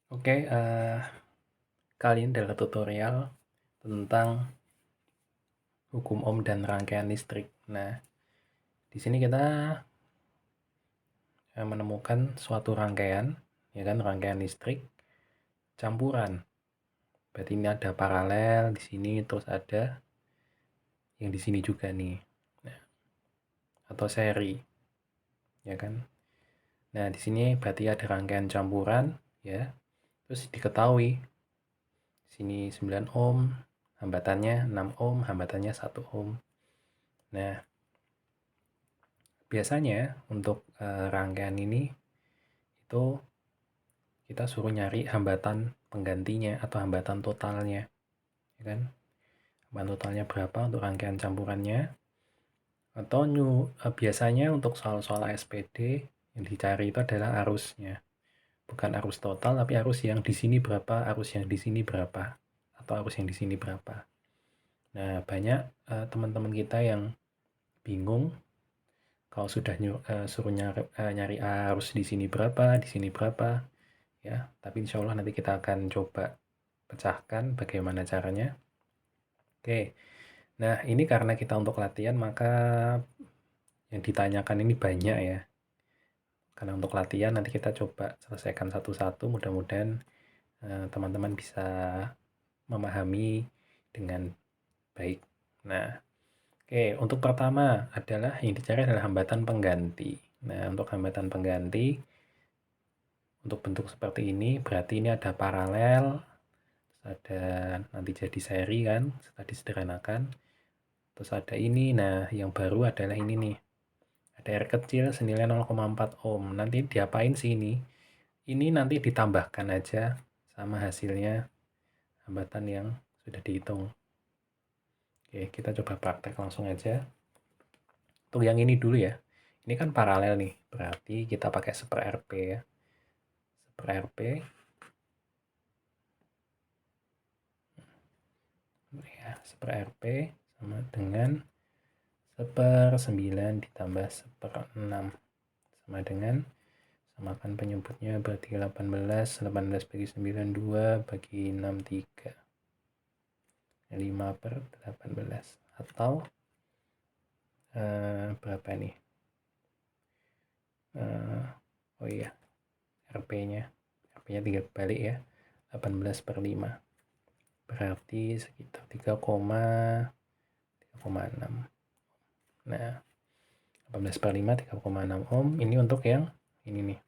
Oke, kali ini adalah tutorial tentang hukum ohm dan rangkaian listrik. Nah, di sini kita menemukan suatu rangkaian, ya kan, rangkaian listrik campuran. Berarti ini ada paralel di sini, terus ada yang di sini juga nih, nah, atau seri, ya kan. Nah, di sini berarti ada rangkaian campuran, ya. Terus diketahui sini 9 ohm, hambatannya 6 ohm, hambatannya 1 ohm. Nah, biasanya untuk rangkaian ini itu kita suruh nyari hambatan penggantinya atau hambatan totalnya, ya kan? Hambatan totalnya berapa untuk rangkaian campurannya? Atau biasanya untuk soal-soal SPD yang dicari itu adalah arusnya, bukan arus total, tapi arus yang di sini berapa, arus yang di sini berapa, atau arus yang di sini berapa. Nah, banyak teman-teman kita yang bingung kalau sudah suruh nyari arus di sini berapa, ya. Tapi insya Allah nanti kita akan coba pecahkan bagaimana caranya. Oke, nah ini karena kita untuk latihan maka yang ditanyakan ini banyak ya. Karena untuk latihan nanti kita coba selesaikan satu-satu, mudah-mudahan teman-teman bisa memahami dengan baik. Nah, oke, untuk pertama adalah yang dicari adalah hambatan pengganti. Nah, untuk hambatan pengganti untuk bentuk seperti ini berarti ini ada paralel, ada nanti jadi seri kan, setelah disederhanakan. Terus ada ini, nah yang baru adalah ini nih, ada R kecil senilai 0,4 ohm. Nanti diapain sih ini? Ini nanti ditambahkan aja sama hasilnya hambatan yang sudah dihitung. Oke, kita coba praktek langsung aja. Untuk yang ini dulu ya, ini kan paralel nih, berarti kita pakai 1/RP ya. 1/RP ya, 1/RP sama dengan 1/9 ditambah 1/6 sama dengan, samakan penyebutnya, berarti 18 bagi 9 2 bagi 6 3, 5/18, atau berapa nih, oh iya, RP-nya 3 balik ya, 18/5, berarti sekitar 3,6. Nah, 18/5 3,6 ohm ini untuk yang ini nih.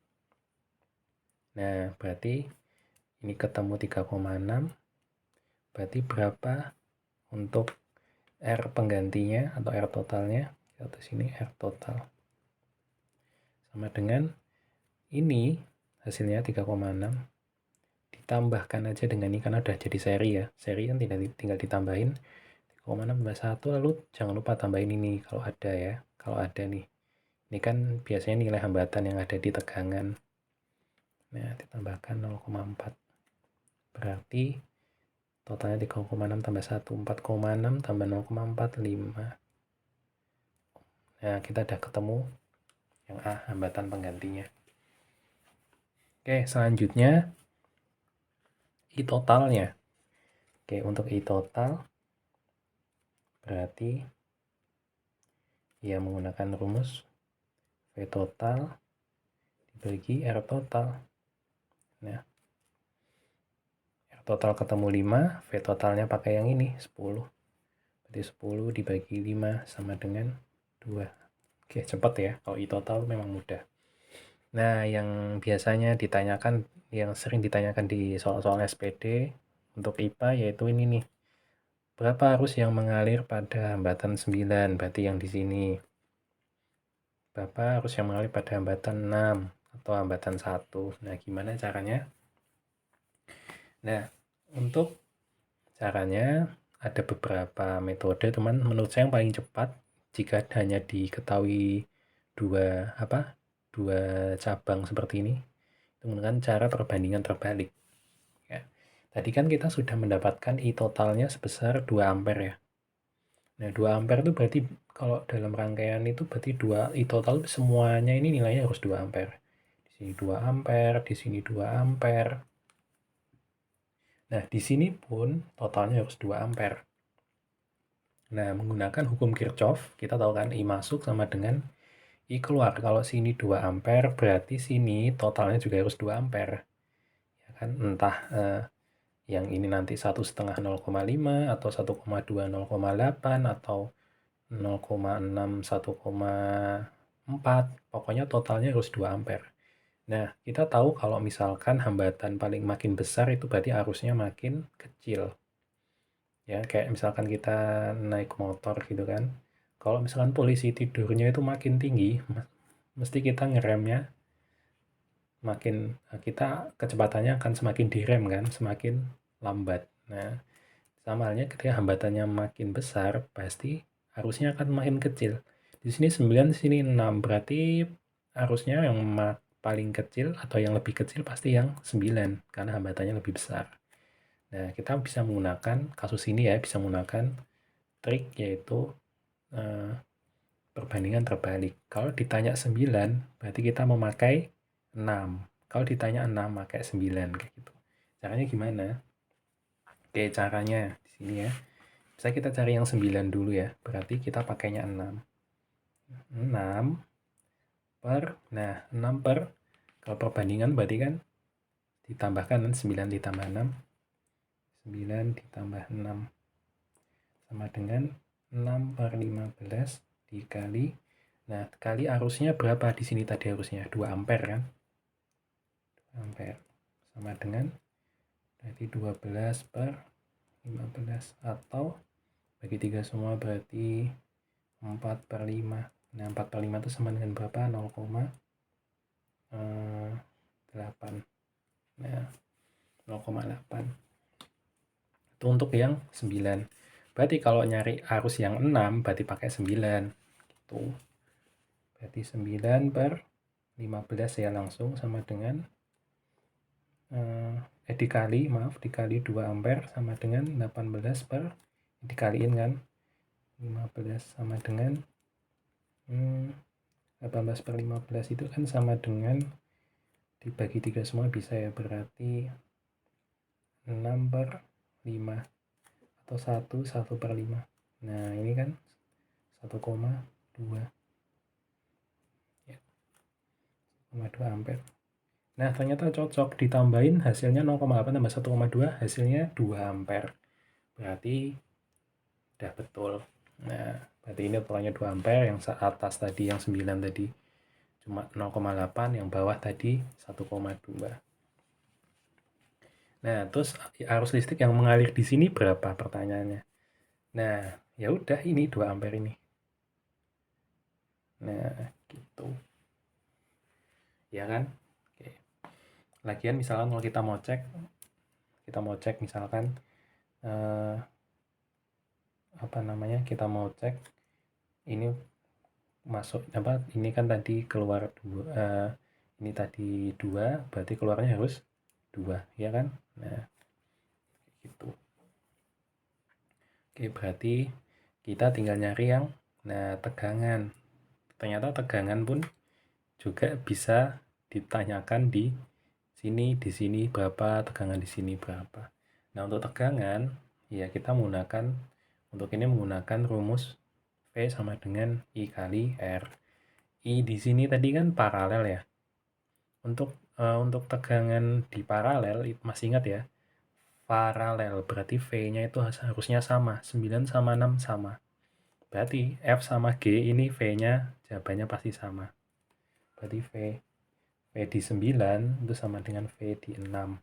Nah, berarti ini ketemu 3,6, berarti berapa untuk R penggantinya atau R totalnya? Kita sini R total sama dengan ini hasilnya 3,6 ditambahkan aja dengan ini karena udah jadi seri ya. Seri kan tinggal ditambahin 3,6 tambah 1, lalu jangan lupa tambahin ini kalau ada ya. Kalau ada nih. Ini kan biasanya nilai hambatan yang ada di tegangan. Nah, ditambahkan 0,4. Berarti totalnya 3,6 tambah 1, 4,6 tambah 0,4, 5. Nah, kita udah ketemu yang A, hambatan penggantinya. Oke, selanjutnya I totalnya. Oke, untuk I total berarti ya menggunakan rumus V total dibagi R total. Nah, R total ketemu 5, V totalnya pakai yang ini 10. Berarti 10 dibagi 5 sama dengan 2. Oke, cepat ya. Kalau I total memang mudah. Nah, yang biasanya ditanyakan, yang sering ditanyakan di soal-soal SPD untuk IPA yaitu ini nih. Berapa arus yang mengalir pada hambatan 9? Berarti yang di sini. Berapa arus yang mengalir pada hambatan 6 atau hambatan 1? Nah, gimana caranya? Nah, untuk caranya ada beberapa metode, teman. Menurut saya yang paling cepat jika hanya diketahui dua cabang seperti ini, itu menggunakan cara perbandingan terbalik. Ya. Tadi kan kita sudah mendapatkan I totalnya sebesar 2 ampere ya. Nah, 2 ampere itu berarti kalau dalam rangkaian itu berarti 2 I total semuanya ini nilainya harus 2 ampere. Di sini 2 ampere, di sini 2 ampere. Nah, di sini pun totalnya harus 2 ampere. Nah, menggunakan hukum Kirchhoff, kita tahu kan I masuk sama dengan I keluar. Kalau sini 2 ampere, berarti sini totalnya juga harus 2 ampere. Ya kan? Entah yang ini nanti 1,5 0,5 atau 1,2 0,8 atau 0,6 1,4. Pokoknya totalnya harus 2 ampere. Nah, kita tahu kalau misalkan hambatan paling makin besar itu berarti arusnya makin kecil. Ya, kayak misalkan kita naik motor gitu kan. Kalau misalkan polisi tidurnya itu makin tinggi, mesti kita ngeremnya makin kita kecepatannya akan semakin direm kan, semakin lambat. Nah, sama halnya ketika hambatannya makin besar, pasti arusnya akan makin kecil. Di sini 9, di sini 6, berarti arusnya yang paling kecil atau yang lebih kecil pasti yang 9, karena hambatannya lebih besar. Nah, kita bisa menggunakan, kasus ini ya, bisa menggunakan trik yaitu perbandingan terbalik. Kalau ditanya 9, berarti kita memakai 6. Kalau ditanya 6, pakai 9, kayak gitu. Caranya gimana? Oke, caranya di sini ya. Bisa kita cari yang 9 dulu ya. Berarti kita pakainya 6. 6 per, nah 6 per, kalau perbandingan berarti kan ditambahkan 9 ditambah 6. 9 ditambah 6 sama dengan 6 per 15 dikali. Nah, kali arusnya berapa di sini tadi arusnya? 2 ampere kan? 2 ampere sama dengan berarti 12 per 15 atau bagi 3 semua berarti 4 per 5. Nah, 4 per 5 itu sama dengan berapa? 0,8. Nah, 0,8. Itu untuk yang 9. Berarti kalau nyari arus yang 6, berarti pakai 9. Gitu. Berarti 9 per 15 ya langsung sama dengan dikali 2 ampere sama dengan 18 per dikaliin kan 15 sama dengan 18 per 15 itu kan sama dengan dibagi 3 semua bisa ya, berarti 6 per 5 atau 1 per 5. Nah, ini kan 1,2 ya, 1,2 ampere. Nah, ternyata cocok, ditambahin hasilnya 0,8 tambah 1,2 hasilnya 2 ampere. Berarti udah betul. Nah, berarti ini totalnya 2 ampere, yang atas tadi yang 9 tadi cuma 0,8, yang bawah tadi 1,2. Nah, terus arus listrik yang mengalir di sini berapa pertanyaannya? Nah, ya udah ini 2 ampere ini. Nah, gitu. Ya kan? Oke. Lagian misalkan kalau kita mau cek misalkan kita mau cek ini masuk apa, ini kan tadi keluar 2, ini tadi 2, berarti keluarnya harus 2, ya kan? Nah, gitu. Oke, berarti kita tinggal nyari yang tegangan. Ternyata tegangan pun juga bisa ditanyakan di sini berapa, tegangan di sini berapa. Nah, untuk tegangan ya kita menggunakan rumus V sama dengan I kali R. I di sini tadi kan paralel ya. Untuk tegangan di paralel, masih ingat ya? Paralel berarti V-nya itu harusnya sama, 9 sama 6 sama. Berarti F sama G ini V-nya jawabannya pasti sama. Berarti V di 9 itu sama dengan V di 6. Nah,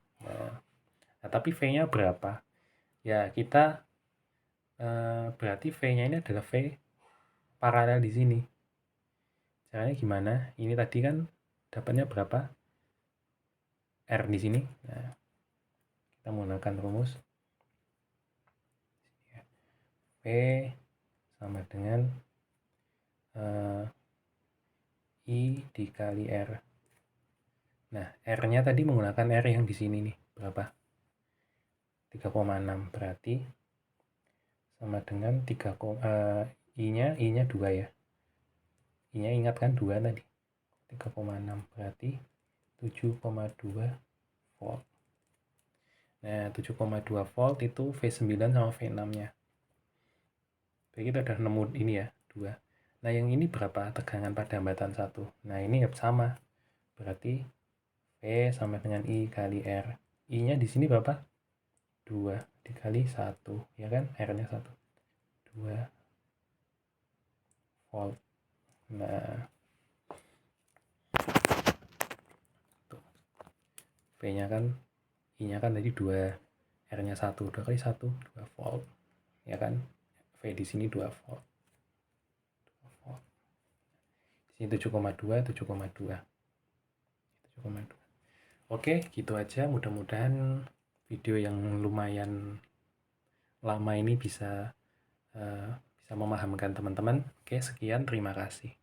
tapi V-nya berapa? Ya, kita berarti V-nya ini adalah V paralel di sini. Caranya gimana? Ini tadi kan dapatnya berapa? R di sini. Nah, kita menggunakan rumus V sama dengan I dikali R. Nah, R-nya tadi menggunakan R yang di sini nih. Berapa? 3,6. Berarti sama dengan I-nya 2 ya. I-nya ingat kan 2 tadi. 3,6 berarti 7,2 volt. Nah, 7,2 volt itu V9 sama V6-nya. Jadi kita udah nemu ini ya, 2. Nah, yang ini berapa tegangan pada hambatan 1? Nah, ini sama. Berarti V sama dengan I kali R. I-nya di sini berapa? 2 dikali 1, ya kan? R-nya 1. 2 volt. Nah, tuh. V-nya kan, I-nya kan tadi 2, R-nya 1. 2 kali 1, 2 volt. Ya kan? V di sini 2 volt. 2 volt. Di sini 7,2, 7,2. 7,2. Oke, gitu aja. Mudah-mudahan video yang lumayan lama ini bisa memahamkan teman-teman. Oke, sekian. Terima kasih.